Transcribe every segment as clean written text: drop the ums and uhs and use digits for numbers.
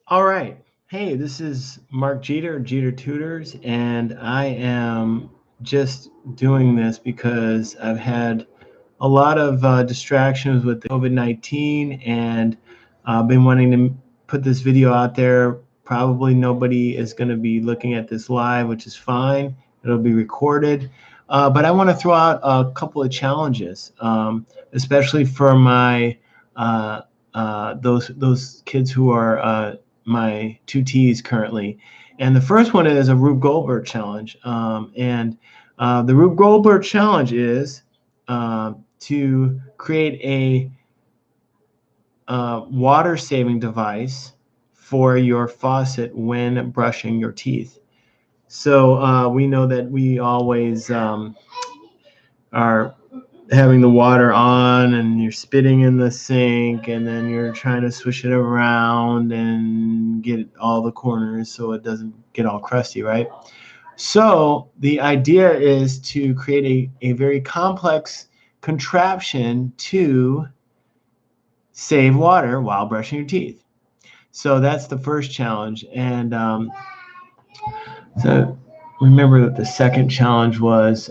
All right. Hey, this is Mark Jeter, Jeter Tutors, and I am just doing this because I've had a lot of distractions with the COVID-19 and been wanting to put this video out there. Probably nobody is going to be looking at this live, which is fine. It'll be recorded. But I want to throw out a couple of challenges, especially for my those kids who are my two T's currently. And the first one is a Rube Goldberg challenge. And the Rube Goldberg challenge is to create a water saving device for your faucet when brushing your teeth. So we know that we always are having the water on and you're spitting in the sink and then you're trying to swish it around and get all the corners so it doesn't get all crusty, right? So the idea is to create a very complex contraption to save water while brushing your teeth. So that's the first challenge. And so remember that the second challenge was,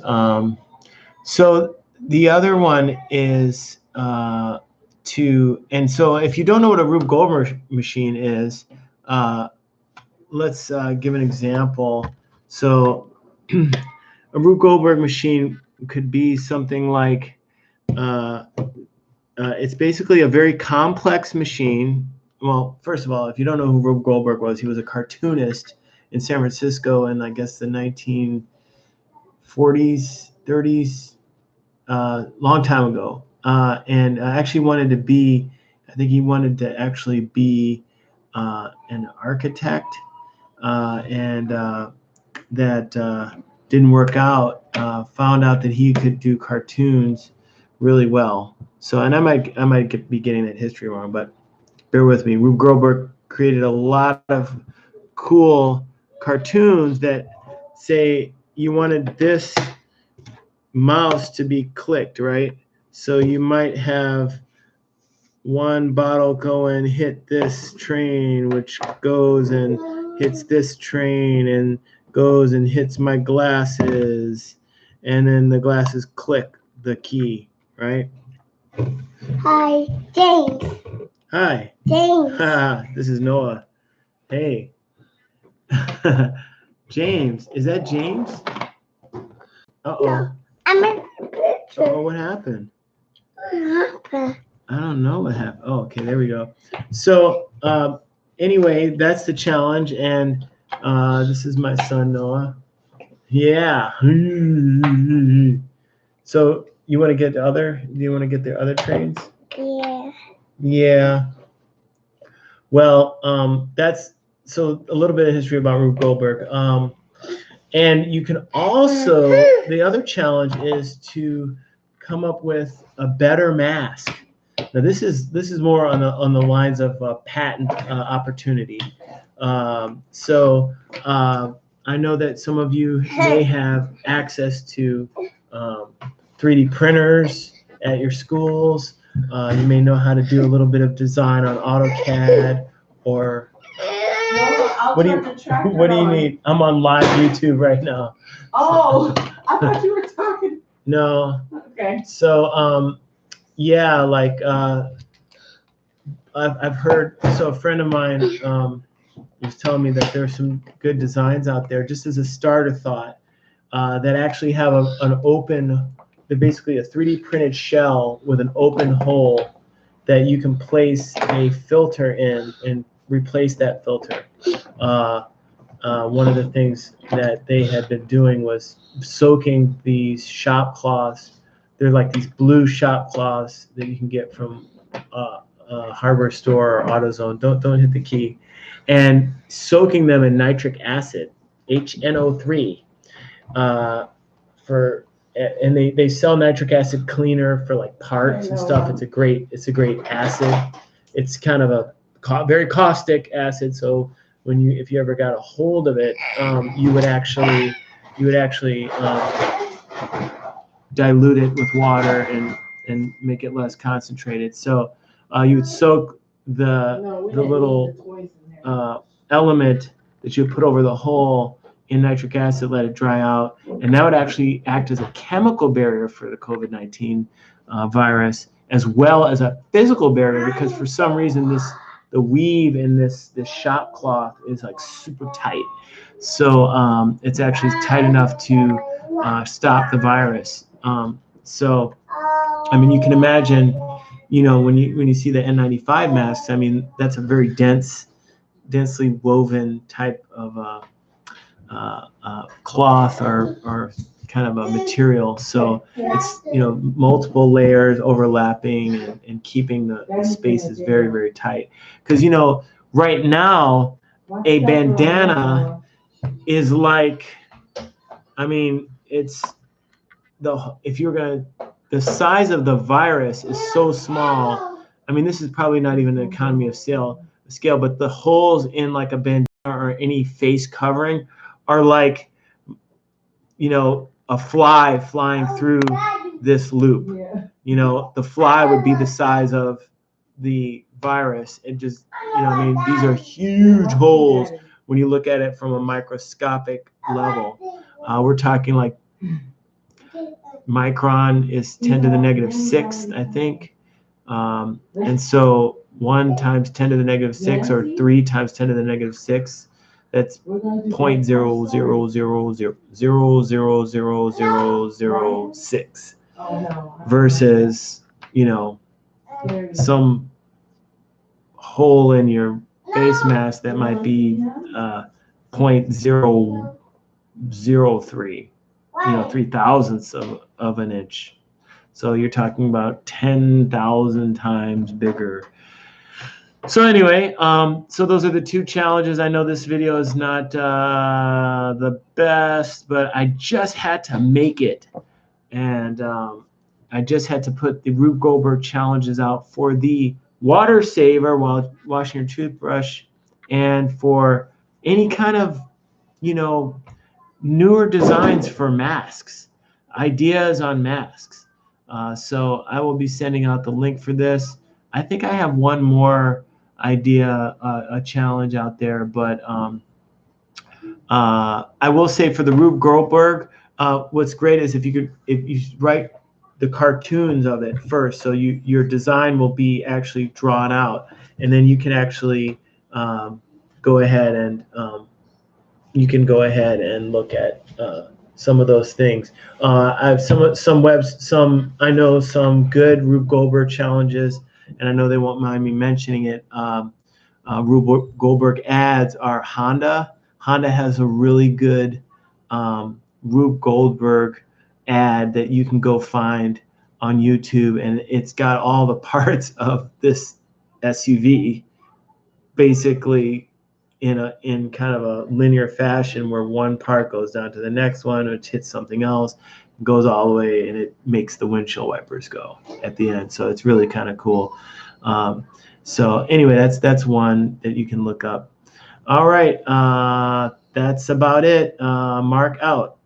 so the other one is and so if you don't know what a Rube Goldberg machine is, let's give an example. So a Rube Goldberg machine could be something like, it's basically a very complex machine. Well, first of all, if you don't know who Rube Goldberg was, he was a cartoonist in San Francisco in, I guess, the 1940s, 30s, long time ago. And I actually wanted to be, I think he wanted to actually be an architect, and that didn't work out. Found out that he could do cartoons really well. So, and I might be getting that history wrong, but bear with me. Rube Goldberg created a lot of cool cartoons that say you wanted this mouse to be clicked, right? So you might have one bottle go and hit this train, which goes and hits this train and goes and hits my glasses, and then the glasses click the key, right? Hi, James. Hi. James. This is Noah. Hey. James. Is that James? Uh-oh. No, I'm in the picture. Oh, what happened? What happened? I don't know what happened. Oh, okay, there we go. So anyway, that's the challenge, and this is my son Noah. Yeah. So you want to get the other? Do you want to get the other trains? Yeah. Yeah. Well, that's so a little bit of history about Rube Goldberg. And you can also, the other challenge is to come up with a better mask. Now this is more on the lines of patent opportunity. So I know that some of you may have access to 3D printers at your schools. You may know how to do a little bit of design on AutoCAD or. What do you need? I'm on live YouTube right now. Oh, I thought you were talking. No. Okay. So yeah, like I've heard. So a friend of mine was telling me that there's some good designs out there, just as a starter thought, that actually have an open. They're basically a 3D printed shell with an open hole that you can place a filter in and replace that filter. One of the things that they had been doing was soaking these shop cloths. They're like these blue shop cloths that you can get from a hardware store or AutoZone. Don't hit the key. And soaking them in nitric acid, HNO3, and they sell nitric acid cleaner for like parts and stuff. It's a great acid. It's kind of a very caustic acid. So if you ever got a hold of it, you would actually dilute it with water and make it less concentrated. So you would soak the little element that you put over the hole in nitric acid, let it dry out, and that would actually act as a chemical barrier for the COVID-19 virus, as well as a physical barrier, because for some reason the weave in this shop cloth is like super tight. So it's actually tight enough to stop the virus. So I mean, you can imagine, you know, when you see the N95 masks, I mean, that's a very densely woven type of cloth or kind of a material. So it's, you know, multiple layers overlapping and keeping the spaces very, very tight. Because, you know, right now, a bandana is like, I mean, it's if you're going to, the size of the virus is so small. I mean, this is probably not even an economy of scale, but the holes in like a bandana or any face covering are like, you know, a fly flying through this loop. You know, the fly would be the size of the virus. It just, you know, I mean, these are huge holes when you look at it from a microscopic level. We're talking like micron is 10 to the negative 6, I think. And so 1 times 10 to the negative 6 or 3 times 10 to the negative 6, that's 0.000000006 versus, you know, some hole in your face mask that might be 0.003, you know, 0.003 of an inch. So you're talking about 10,000 times bigger. So anyway, so those are the 2 challenges. I know this video is not the best, but I just had to make it. And I just had to put the Rube Goldberg challenges out for the water saver while washing your toothbrush, and for any kind of, you know, newer designs for masks, ideas on masks. So I will be sending out the link for this. I think I have one more idea, a challenge out there, but I will say for the Rube Goldberg, what's great is if you write the cartoons of it first, so your design will be actually drawn out, and then you can actually go ahead and look at some of those things. I have I know some good Rube Goldberg challenges, and I know they won't mind me mentioning it. Rube Goldberg ads are Honda. Honda has a really good Rube Goldberg ad that you can go find on YouTube, and it's got all the parts of this SUV basically in kind of a linear fashion, where one part goes down to the next one, which hits something else, goes all the way, and it makes the windshield wipers go at the end. So it's really kind of cool. So anyway, that's one that you can look up. All right, that's about it. Mark out.